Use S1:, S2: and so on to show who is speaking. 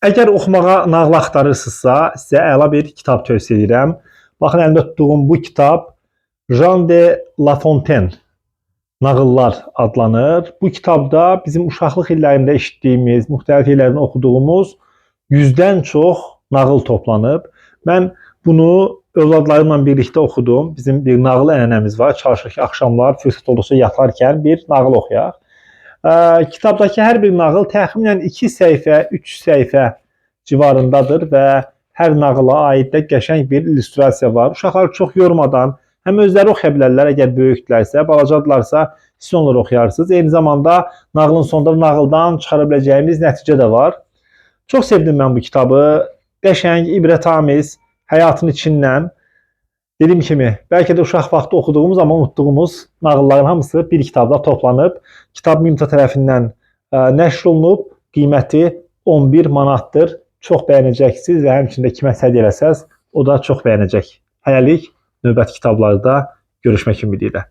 S1: Əgər oxumağa nağıl axtarırsınızsa, sizə əla bir kitab tövsiyə edirəm. Baxın, əlimdə tutduğum bu kitab Jean de La Fontaine Nağıllar adlanır. Bu kitabda bizim uşaqlıq illərində eşitdiyimiz, müxtəlif yerlərdən oxuduğumuz 100-dən çox nağıl toplanıb. Mən bunu övladlarımla birlikdə oxudum. Bizim bir nağıl ənənəmiz var. Çalışırıq ki, axşamlar fürsət olduqca yatarkən bir nağıl oxuyaq. Kitabdakı hər bir nağıl təxminən 2 səhifə, 3 səhifə civarındadır və hər nağıla aid də qəşəng bir illüstrasiya var. Uşaqları çox yormadan həm özləri oxuya bilərlər, əgər böyükdürlərsə, balacadırlarsa siz onları oxuyarsınız. Eyni zamanda nağılın sonunda nağıldan çıxara biləcəyimiz nəticə də var. Çox sevdim mən bu kitabı. Qəşəng, ibrətamiz, həyatın içindən. Dediyim kimi, bəlkə də uşaq vaxtı oxuduğumuz amma unutduğumuz nağılların hamısı bir kitabda toplanıb. Kitab Mimta tərəfindən nəşr olunub, qiyməti 11 manatdır. Çox bəyənəcəksiniz və həmçində kimə hədiyyə eləsəz, o da çox bəyənəcək. Hələlik növbəti kitablarda görüşmək ümidi ilə.